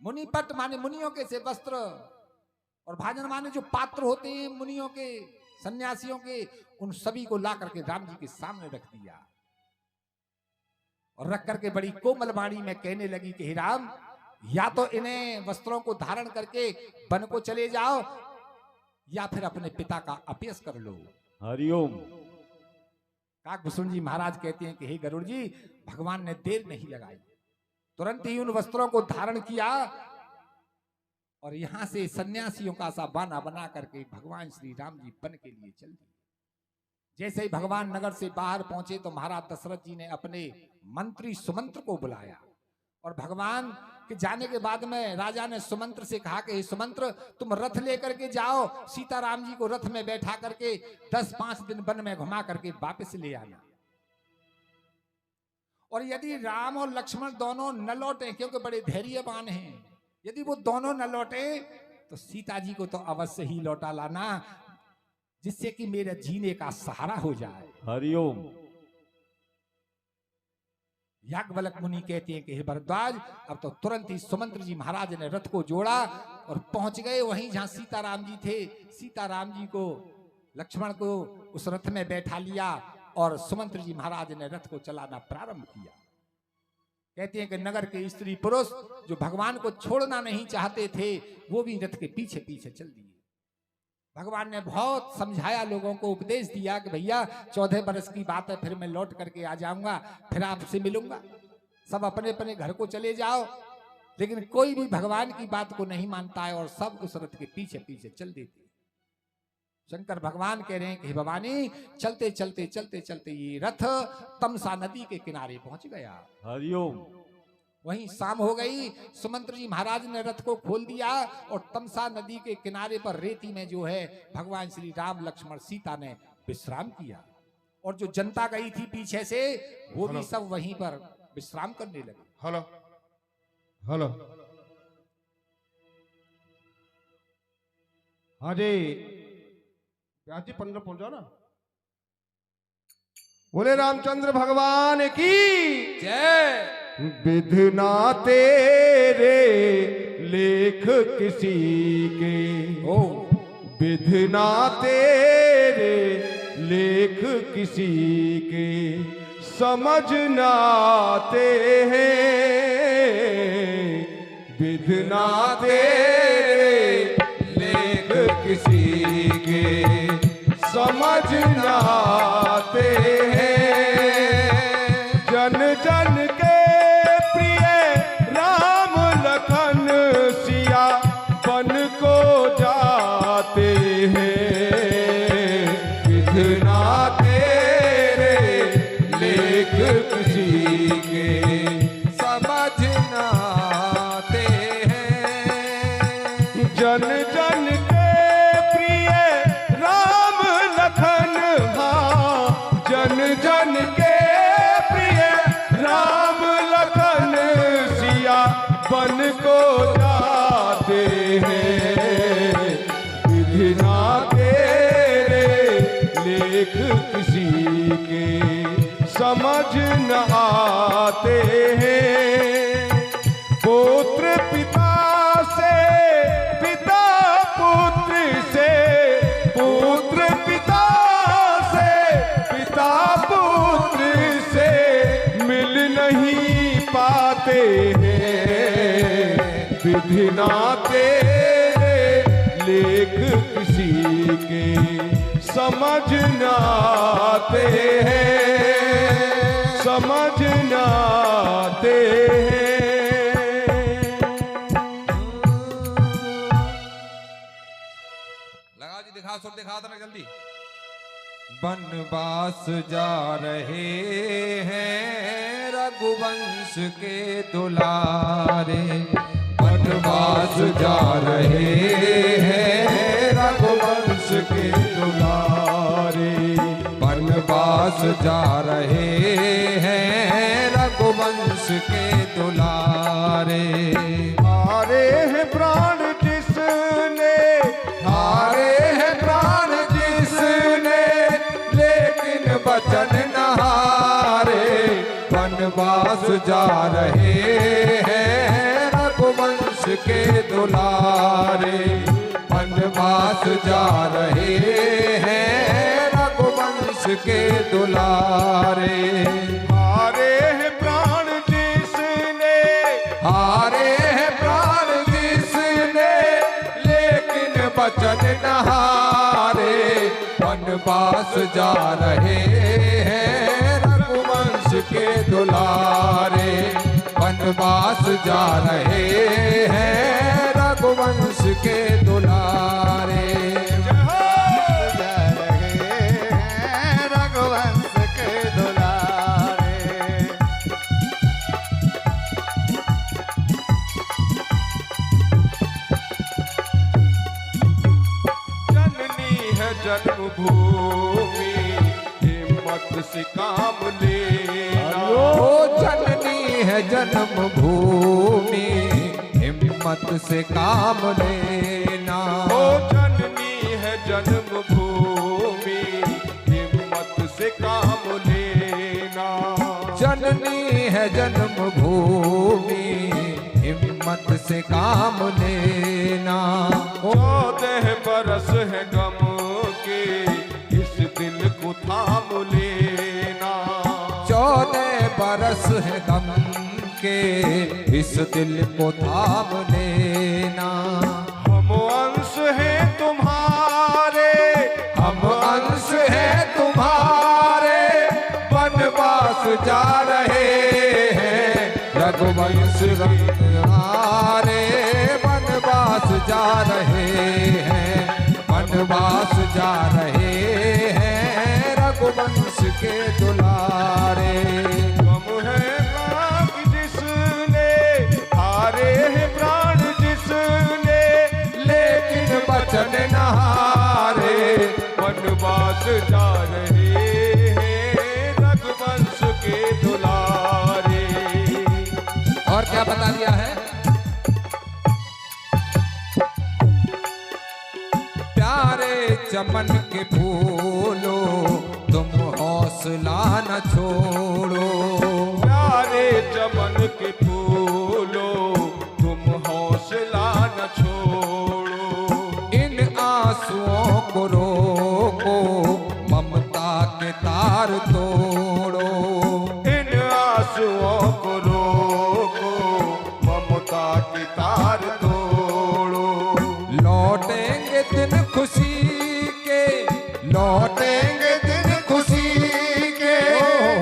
मुनिपट माने मुनियों के से वस्त्र और भाजन माने जो पात्र होते हैं मुनियों के, सन्यासियों के, उन सभी को ला करके राम जी के सामने रख दिया और रख करके बड़ी कोमल वाणी में कहने लगी कि हे राम, या तो इन्हें वस्त्रों को धारण करके वन को चले जाओ या फिर अपने पिता का अपयस कर लो। हरिओम। काकभूषण जी महाराज कहते हैं कि हे गरुड़ जी, भगवान ने देर नहीं लगाई, तुरंत ही उन वस्त्रों को धारण किया और यहां से सन्यासियों का सा बाना बना करके भगवान श्री राम जी वन के लिए चल दिए। जैसे ही भगवान नगर से बाहर पहुंचे तो महाराज दशरथ जी ने अपने मंत्री सुमंत्र को बुलाया और भगवान के जाने के बाद में राजा ने सुमंत्र से कहा कि सुमंत्र, तुम रथ लेकर के जाओ, सीताराम जी को रथ में बैठा करके 10-5 दिन वन में घुमा करके वापस ले आना। और यदि राम और लक्ष्मण दोनों न लौटे, क्योंकि बड़े धैर्यवान हैं, यदि वो दोनों न लौटे तो सीता जी को तो अवश्य ही लौटा लाना, जिससे कि मेरे जीने का सहारा हो जाए। हरिओम। याज्ञवल्क्य मुनि कहते हैं कि हे भरद्वाज, अब तो तुरंत ही सुमंत्र जी महाराज ने रथ को जोड़ा और पहुंच गए वहीं जहां सीताराम जी थे। सीताराम जी को, लक्ष्मण को उस रथ में बैठा लिया और सुमंत्र जी महाराज ने रथ को चलाना प्रारंभ किया। कहते हैं कि नगर के स्त्री पुरुष जो भगवान को छोड़ना नहीं चाहते थे, वो भी रथ के पीछे पीछे चल दिए। भगवान ने बहुत समझाया, लोगों को उपदेश दिया कि भैया 14 बरस की बात है, फिर मैं लौट करके आ जाऊंगा, फिर आपसे मिलूंगा, सब अपने अपने घर को चले जाओ। लेकिन कोई भी भगवान की बात को नहीं मानता है और सब उस रथ के पीछे पीछे चल देते। शंकर भगवान कह रहे हैं कि भवानी, चलते चलते चलते चलते ये रथ तमसा नदी के किनारे पहुंच गया। हरिओम। वहीं शाम हो गई। सुमंत्र जी महाराज ने रथ को खोल दिया और तमसा नदी के किनारे पर रेती में जो है भगवान श्री राम, लक्ष्मण, सीता ने विश्राम किया। और जो जनता गई थी पीछे से, वो भी सब वहीं पर विश्राम करने लगे। हेलो हेलो, हाँ जी, प्यास जी 15 पहुंचा ना। बोले रामचंद्र भगवान की जय। विधना तेरे लेख किसी के, ओ विधना तेरे लेख किसी के, समझ न आते हैं। विधना तेरे लेख किसी के, समझ न आते हैं। जन जन के राम लखन सिया बन को जाते हैं। विधना तेरे लेख किसी के, समझ न आते हैं। जन जन के प्रिय राम लखन, हाँ, जन जन के प्रिय राम लखन बन को जाते हैं। विधना तेरे लेख किसी के, समझ न आते हैं। पुत्र पिता से, पिता पुत्र से, पुत्र पिता से, पिता पुत्र से मिल नहीं पाते हैं। विधना तेरे लेख किसी के समझ न आते हैं, समझ न आते हैं। लगा जी, दिखा सुर दिखा देना जल्दी। वनवास जा रहे हैं रघुवंश के दुलारे, वनवास जा रहे हैं रघुवंश के दुलारे, वनवास जा रहे हैं रघुवंश के दुलारे। हारे हैं प्राण जिसने, हारे हैं प्राण जिसने, लेकिन वचन न हारे, वनवास जा रहे हैं रघुवंश के दुलारे, वनवास जा रहे हैं रघुवंश के दुलारे। हारे हैं प्राण जिसने, हारे हैं प्राण जिसने, लेकिन वचन न हारे, वनवास जा रहे हैं रघुवंश के दुलारे, वनवास जा रहे हैं रघुवंश के दुलारे। जा रहे हैं रघुवंश के दुलारे। जननी है जन्मभूमि, हिम्मत से काम लेना। ओ जननी है जन्मभूमि, हिम्मत से काम लेना। ओ जननी है जन्मभूमि, हिम्मत से काम लेना। जननी है जन्मभूमि, हिम्मत से काम लेना। 14 बरस है गम के, इस दिल को थाम लेना। 14 बरस है गम के, इस दिल को थाम लेना। हम अंश हैं तुम्हारे, हम अंश हैं तुम्हारे, वनवास जा रहे हैं रघुवंश तुम्हारे, वनवास जा रहे हैं, वनवास जा रहे हैं रघुवंश के दुलारे। गम है राग जिसने, हारे हैं प्राण जिसने, लेकिन वचन न हारे, वनवास जा रहे हैं रघुवंश के दुलारे। और क्या बता दिया है? प्यारे चमन के फूलो, तुम हौसला न छोड़ो। प्यारे चमन के फूलो, तुम हौसला न छोड़ो। इन आंसुओं को रोको, ममता के तार तोड़ो। इन आंसुओं को रोको, ममता के तार तोड़ो। लौटेंगे दिन खुशी के, लौटेंगे दिन खुशी के,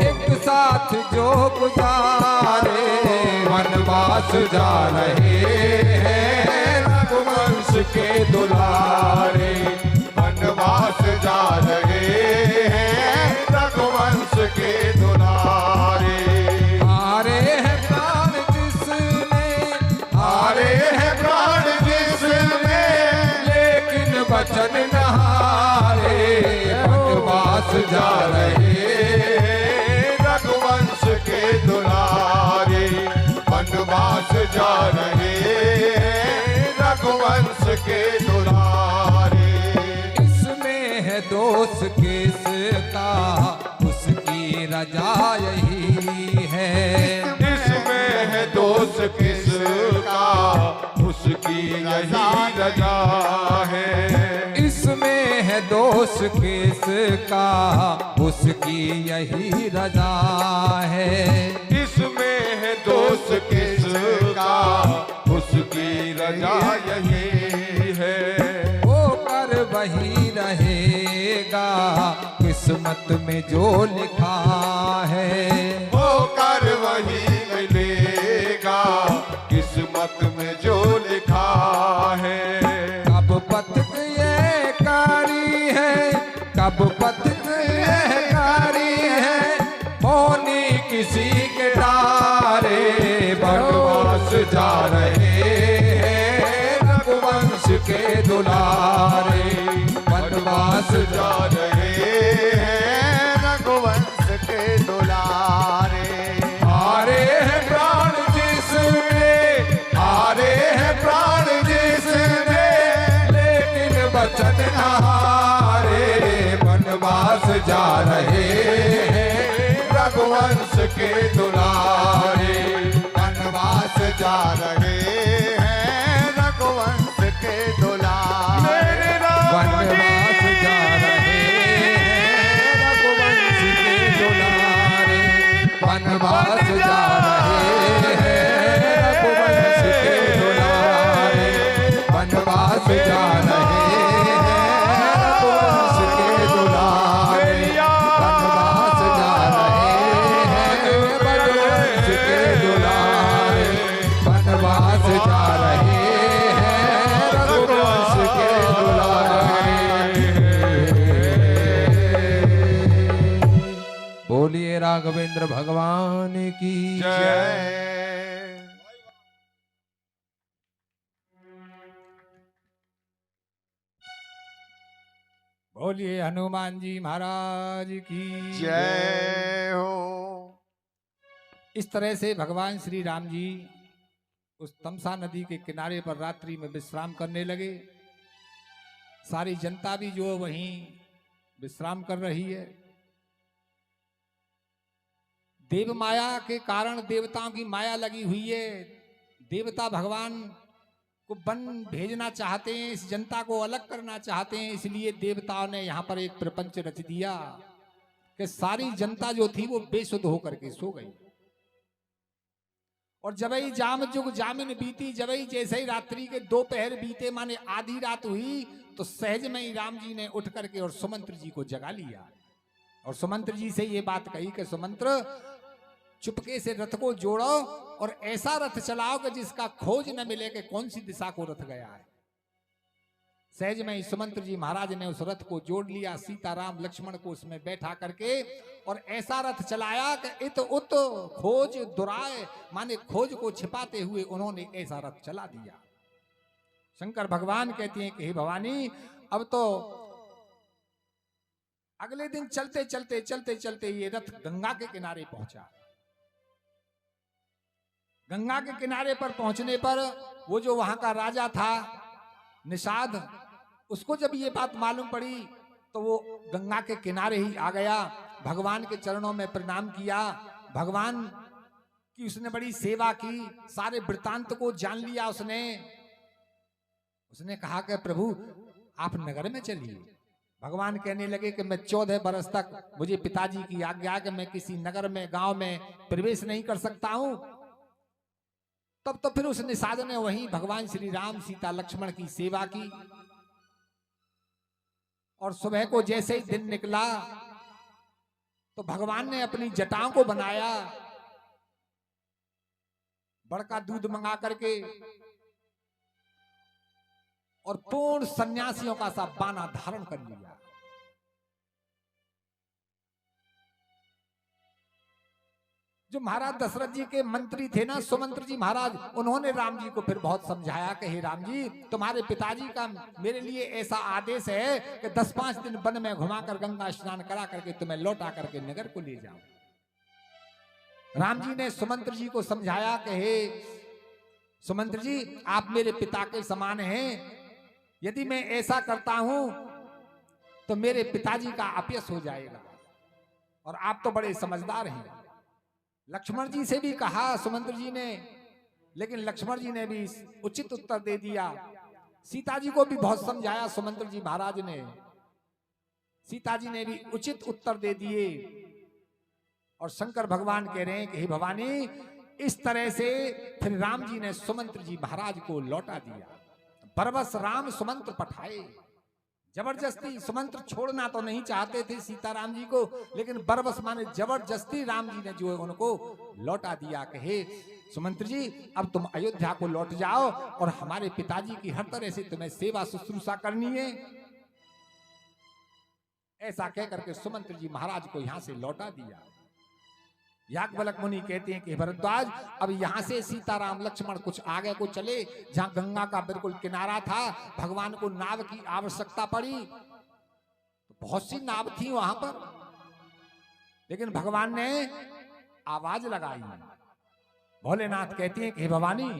एक साथ जो गुजारे, वनवास जा रहे हैं रघुवंश के दुलारे, वनवास जा रहे हैं रघुवंश के दुलारे। हारे हैं प्राण जिसने, हारे हैं प्राण जिसने, लेकिन वचन न हारे, वनवास जा रहे हैं रघुवंश के दुलारे। वनवास जा रहे हैं रघुवंश के दुलारे। इसमें है दोष किसका, उसकी रजा यही है। इसमें है दोष किसका, उसकी यही रजा है। इसमें है दोष किसका, उसकी यही रजा है। इसमें है दोष किसका, उसकी रजा यही है। वही रहेगा किस्मत में जो लिखा है। होकर वही मिलेगा किस्मत में जो लिखा है। कब पथिक ये कारी है, कब पथिक ये कारी है, होनी किसी के डारे बनवास जा रहे हैं रघुवंश के दुलारे। बनवास जा रहे हैं रघुवंश के दुलारे। हारे हैं प्राण जिसने, हारे हैं प्राण जिसने, लेकिन वचन न हारे। बनवास जा रहे हैं रघुवंश के दुलारे। बनवास जा रहे हैं रघुवंश के दुलारे। बनवास जा रहे हैं रघुवंश के दुलारे। बनवास जा रहे हैं रघुवंश के दुलारे। बनवास जा रहे हैं रघुवंश के दुलारे। बनवास जा रहे हैं रघुवंश के दुलारे। बनवास जा रहे हैं रघुवंश के दुलारे। बोलिए राघवेंद्र भगवान की जय। बोलिए हनुमान जी महाराज की जय हो। इस तरह से भगवान श्री राम जी उस तमसा नदी के किनारे पर रात्रि में विश्राम करने लगे। सारी जनता भी जो वहीं विश्राम कर रही है। देव माया के कारण देवताओं की माया लगी हुई है। देवता भगवान को वन भेजना चाहते हैं, इस जनता को अलग करना चाहते हैं। इसलिए देवताओं ने यहाँ पर एक प्रपंच रच दिया कि सारी जनता जो थी वो बेसुध होकर के सो गई। और जबई जाम जुग जामिन बीती, जबई जैसे ही रात्रि के 2 पहर बीते, माने आधी रात हुई, तो सहज में ही राम जी ने उठ करके और सुमंत्र जी को जगा लिया और सुमंत्र जी से ये बात कही कि सुमंत्र, चुपके से रथ को जोड़ो और ऐसा रथ चलाओ कि जिसका खोज न मिले कि कौन सी दिशा को रथ गया है। सहज में ही सुमंत्र जी महाराज ने उस रथ को जोड़ लिया, सीताराम लक्ष्मण को उसमें बैठा करके और ऐसा रथ चलाया कि इत उत खोज दुराए, माने खोज को छिपाते हुए उन्होंने ऐसा रथ चला दिया। शंकर भगवान कहते हैं कि हे भवानी, अब तो अगले दिन चलते चलते चलते चलते ये रथ गंगा के किनारे पहुंचा। गंगा के किनारे पर पहुंचने पर वो जो वहां का राजा था निषाद, उसको जब ये बात मालूम पड़ी तो वो गंगा के किनारे ही आ गया, भगवान के चरणों में प्रणाम किया, भगवान की उसने बड़ी सेवा की, सारे वृतांत को जान लिया उसने। उसने कहा कि प्रभु आप नगर में चलिए। भगवान कहने लगे कि मैं 14 बरस तक मुझे पिताजी की आज्ञा है कि मैं किसी नगर में गांव में प्रवेश नहीं कर सकता हूं। तब तो फिर उस निषाद ने वहीं भगवान श्री राम सीता लक्ष्मण की सेवा की। और सुबह को जैसे ही दिन निकला तो भगवान ने अपनी जटाओं को बनाया, बड़का दूध मंगा करके और पूर्ण सन्यासियों का सा बाना धारण कर लिया। जो महाराज दशरथ जी के मंत्री थे ना, सुमंत्र जी महाराज, उन्होंने राम जी को फिर बहुत समझाया कि हे राम जी, तुम्हारे पिताजी का मेरे लिए ऐसा आदेश है कि 10-5 दिन वन में घुमाकर गंगा स्नान करा करके तुम्हें लौटा करके नगर को ले जाऊं। राम जी ने सुमंत्र जी को समझाया कि हे सुमंत्र जी, आप मेरे पिता के समान हैं, यदि मैं ऐसा करता हूं तो मेरे पिताजी का अपयश हो जाएगा, और आप तो बड़े समझदार हैं। लक्ष्मण जी से भी कहा सुमंत्र जी ने, लेकिन लक्ष्मण जी ने भी उचित उत्तर दे दिया। सीता जी को भी बहुत समझाया सुमंत्र जी महाराज ने, सीता जी ने भी उचित उत्तर दे दिए। और शंकर भगवान कह रहे हैं कि हे भवानी, इस तरह से फिर राम जी ने सुमंत्र जी महाराज को लौटा दिया। बरबस राम सुमंत्र पठाए, जबरदस्ती सुमंत्र छोड़ना तो नहीं चाहते थे सीताराम जी को, लेकिन बरबस माने जबरदस्ती राम जी ने जो है उनको लौटा दिया। कहे सुमंत्र जी अब तुम अयोध्या को लौट जाओ और हमारे पिताजी की हर तरह से तुम्हें सेवा शुश्रूषा करनी है। ऐसा कहकर के सुमंत्र जी महाराज को यहां से लौटा दिया। याज्ञवल्क्य मुनि कहते हैं कि भरद्वाज अब यहां से सीताराम लक्ष्मण कुछ आगे को चले, जहां गंगा का बिल्कुल किनारा था, भगवान को नाव की आवश्यकता पड़ी तो बहुत सी नाव थी वहां पर, लेकिन भगवान ने आवाज लगाई। भोलेनाथ कहते हैं कि हे भवानी,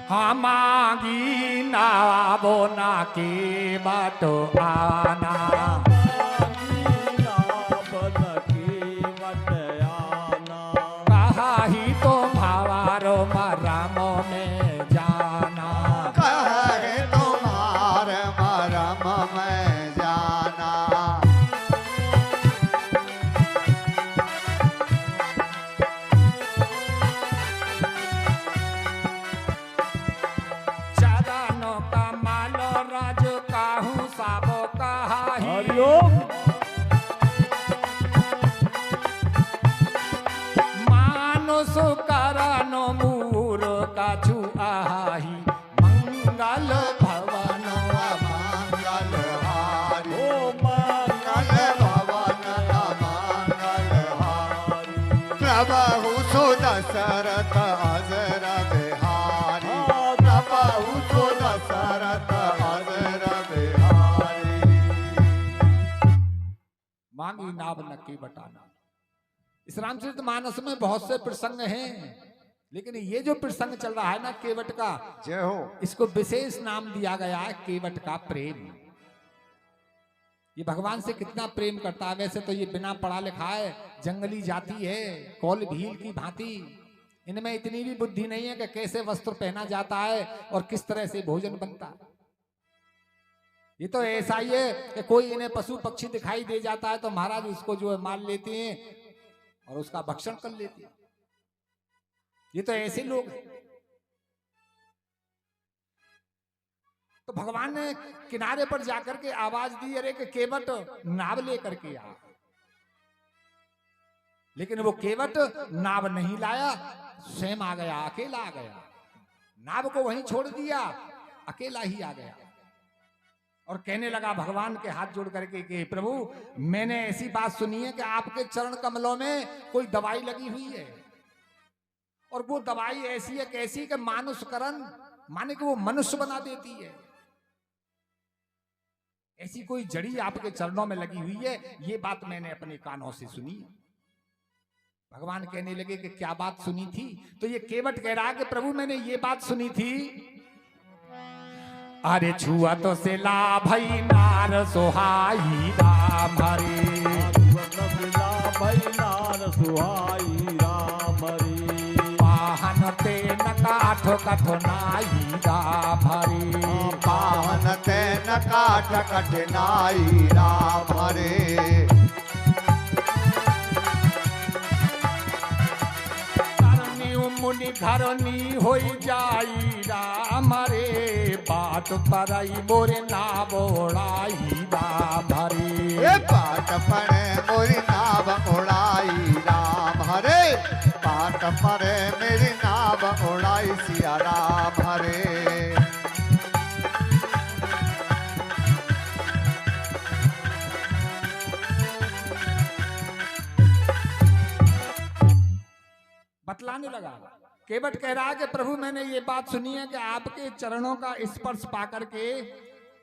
हाँ मांगी नावो ना के बाटो आना, ही तो भावारो मरमो में जाना, कहे तुम्हार मरम में जाना। चरणों का मालो राज काहू साबो कहाही, हरिओम सुकरनो मूर काछु आही, मंगल भवन मंगल हारी, ओ मंगल भवन मंगल हारी, प्रभु सुदशरथ अजर बिहारी, प्रभु सुदशरथ अजर बिहारी। मांगी नाव नक्की बटाना। इस रामचरित मानस में बहुत से प्रसंग हैं, लेकिन ये जो प्रसंग चल रहा है ना केवट का, जय हो। इसको विशेष नाम दिया गया है केवट का प्रेम। ये भगवान से कितना प्रेम करता है। वैसे तो ये बिना पढ़ा लिखा है, जंगली जाति है, कौल भील की भांति, इनमें इतनी भी बुद्धि नहीं है कि कैसे वस्त्र पहना जाता है और किस तरह से भोजन बनता है। ये तो ऐसा ही है कि कोई इन्हें पशु पक्षी दिखाई दे जाता है तो महाराज उसको जो है मार लेते हैं और उसका भक्षण कर लेते हैं। ये तो ऐसे लोग हैं। तो भगवान ने किनारे पर जाकर के आवाज दी, अरे कि केवट नाव लेकर के आ, लेकिन वो केवट नाव नहीं लाया, स्वयं आ गया, अकेला आ गया। नाव को वहीं छोड़ दिया, अकेला ही आ गया और कहने लगा भगवान के हाथ जोड़ करके कि प्रभु मैंने ऐसी बात सुनी है कि आपके चरण कमलों में कोई दवाई लगी हुई है, और वो दवाई ऐसी है कैसी कि मानुषकरण माने कि वो मनुष्य बना देती है। ऐसी कोई जड़ी आपके चरणों में लगी हुई है, ये बात मैंने अपने कानों से सुनी। भगवान कहने लगे कि क्या बात सुनी थी? तो ये केवट कह रहा कि प्रभु मैंने ये बात सुनी थी, अरे छुआ तो से लाभई नार सोहाई राम हरे, नार सुहाई राम हरे, पाहन ते न काठ कठनाई राम हरे, पावन ते न काठ कठिनाई राम हरे, मुनि घरनी हो जाई राम रे, बात परई मोरे नाव ओढ़ाई राम हरे, पाट पड़े मोरी नाव उड़ाई राम हरे, पाट पड़े मेरी नाव उड़ाई सिया राम हरे। बतलाने लगा। केवट कह रहा है कि प्रभु मैंने ये बात सुनी है कि आपके चरणों का स्पर्श पाकर के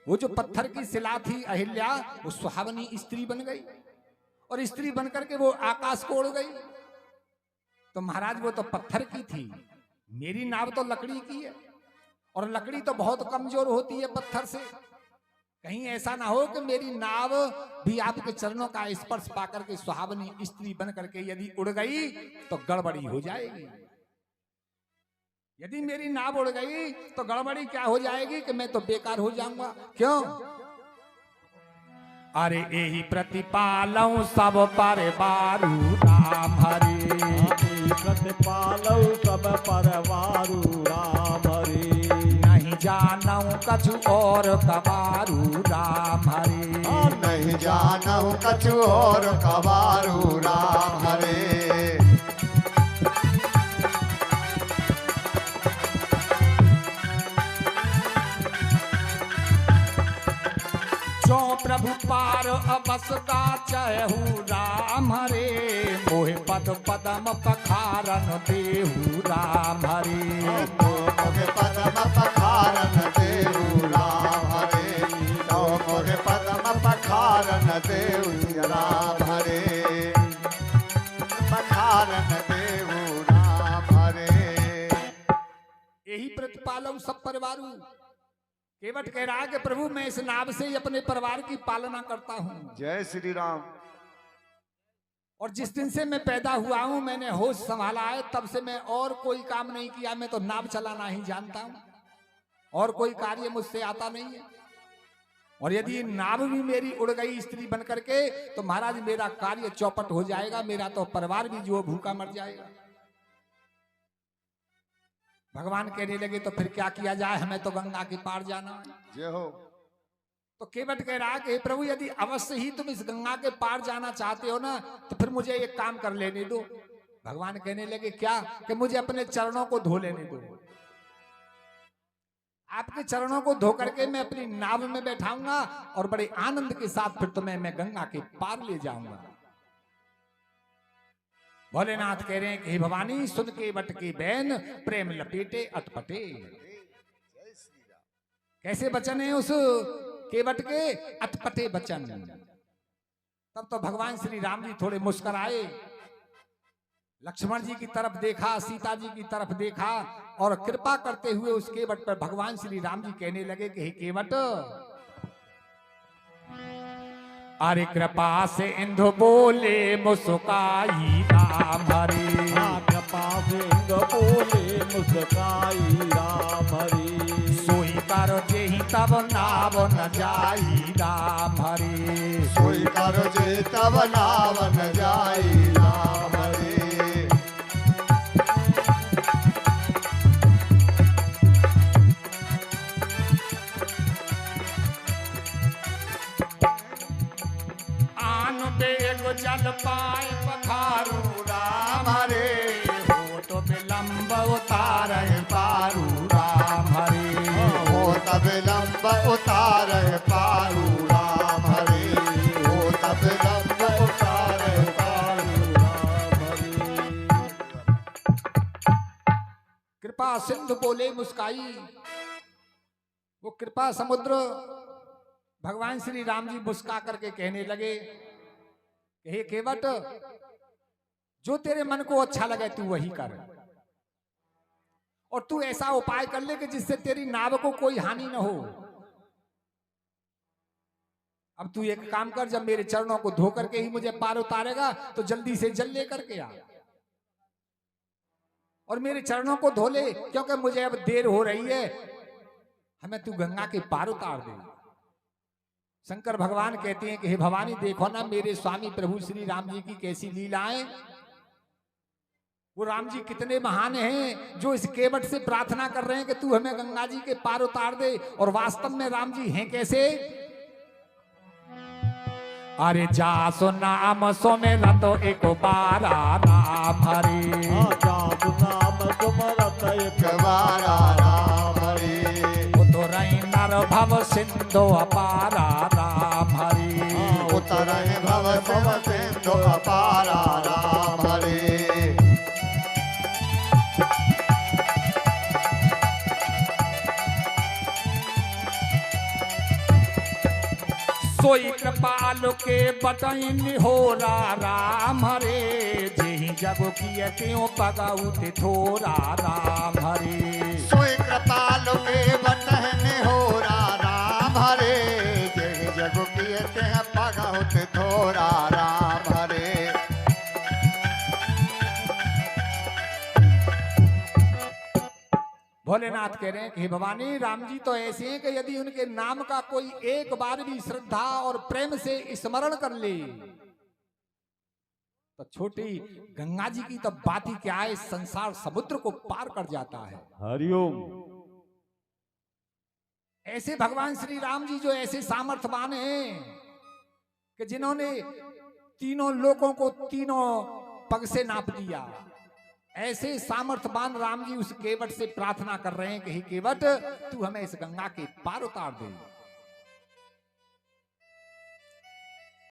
वो जो पत्थर की शिला थी अहिल्या, वो सुहावनी स्त्री बन गई और स्त्री बनकर के वो आकाश को उड़ गई। तो महाराज वो तो पत्थर की थी, मेरी नाव तो लकड़ी की है, और लकड़ी तो बहुत कमजोर होती है पत्थर से। कहीं ऐसा ना हो कि मेरी नाव भी आपके चरणों का स्पर्श पाकर के सुहावनी स्त्री बन करके यदि उड़ गई तो गड़बड़ी हो जाएगी। यदि मेरी नाव उड़ गई तो गड़बड़ी क्या हो जाएगी कि मैं तो बेकार हो जाऊंगा। क्यों? अरे यही प्रतिपालऊ सब परिवारू राम हरे, प्रतिपालऊ सब परिवारू राम हरे, नहीं जानऊ कछु और कबारू राम हरे। नहीं जानऊ कछु और कबारू राम हरे। जो प्रभु पार अबस का चहु राम हरे। मोहे पद पदम पखारन देहु राम हरे। मोहे पदम पखारन देहु राम हरे। मोहे पदम पखारन देहु राम हरे। पखारन देहु राम हरे। यही प्रतिपालव सब परिवारू। केवट कह रहा है कि प्रभु मैं इस नाव से ही अपने परिवार की पालना करता हूं। जय श्री राम। और जिस दिन से मैं पैदा हुआ हूं मैंने होश संभाला है, तब से मैं और कोई काम नहीं किया। मैं तो नाव चलाना ही जानता हूं और कोई कार्य मुझसे आता नहीं है। और यदि नाव भी मेरी उड़ गई स्त्री बन करके तो महाराज मेरा कार्य चौपट हो जाएगा। मेरा तो परिवार भी जो भूखा मर जाएगा। भगवान कहने लगे तो फिर क्या किया जाए, हमें तो गंगा के पार जाना है। जय हो। तो केवट कह रहा है कि प्रभु यदि अवश्य ही तुम इस गंगा के पार जाना चाहते हो ना तो फिर मुझे एक काम कर लेने दो। भगवान कहने लगे क्या, कि मुझे अपने चरणों को धो लेने दो। आपके चरणों को धो करके मैं अपनी नाव में बैठाऊंगा और बड़े आनंद के साथ फिर तुम्हें मैं गंगा के पार ले जाऊंगा। भोलेनाथ कह रहे हैं कि हे भवानी सुन के बट की बैन प्रेम लपेटे अटपटे। कैसे बचन है उस केवट के, अटपटे बचन। तब तो भगवान श्री राम जी थोड़े मुस्कुराए, लक्ष्मण जी की तरफ देखा, सीता जी की तरफ देखा और कृपा करते हुए उस केवट पर भगवान श्री राम जी कहने लगे कि हे केवट, अरे कृपा से इंदु बोले मुस्काई राम हरे। कृपा से इंदु बोले मुस्काई राम हरे। सोई कर जेहि तब नाव न जाई राम हरे। सोई कर जे तब नाव न जाई राम हरे। जल पाए पखारू राम हरे। हो तो विलंब उतारे पारू राम हरे। हो तब लंब उतारे पारू राम हरे। हो तब लंब उतारे पारू राम हरे। कृपा सिंधु बोले मुस्काई। वो कृपा समुद्र भगवान श्री राम जी मुस्का करके कहने लगे, हे केवट, जो तेरे मन को अच्छा लगे तू वही कर। और तू ऐसा उपाय कर ले कि जिससे तेरी नाव को कोई हानि न हो। अब तू एक काम कर, जब मेरे चरणों को धो करके ही मुझे पार उतारेगा तो जल्दी से जल ले करके आ और मेरे चरणों को धो ले, क्योंकि मुझे अब देर हो रही है। हमें तू गंगा के पार उतार दे। शंकर भगवान कहते हैं कि हे भवानी, देखो ना मेरे स्वामी प्रभु श्री राम जी की कैसी लीलाएं। वो राम जी कितने महान हैं जो इस केवट से प्रार्थना कर रहे हैं कि तू हमें गंगा जी के पार उतार दे। और वास्तव में राम जी हैं कैसे? अरे जासो नाम सोमेरा तो एक बारा राम हरे। जासु नाम सुमरत एक बारा राम हरे। उतरई नर भव सिंधु अपारा राम हरे। उतरई भव सिंधु अपारा राम हरे। सोई कृपालु के बटन हो राम हरे। जेहि जग किए त्यों पगउत थोरा राम हरे। सोई कृपालु के बटन हो राम हरे। जेहि जग किए त्यों पगउत थोरा राम हरे। भोलेनाथ कह रहे हैं कि भवानी, राम जी तो ऐसे हैं कि यदि उनके नाम का कोई एक बार भी श्रद्धा और प्रेम से स्मरण कर ले तो छोटी गंगा जी की तो बात ही क्या है, संसार समुद्र को पार कर जाता है। हरिओम। ऐसे भगवान श्री राम जी जो ऐसे सामर्थ्यवान हैं कि जिन्होंने तीनों लोगों को तीनों पग से नाप दिया, ऐसे सामर्थ्यवान राम जी उस केवट से प्रार्थना कर रहे हैं कि हे केवट, तू हमें इस गंगा के पार उतार दे।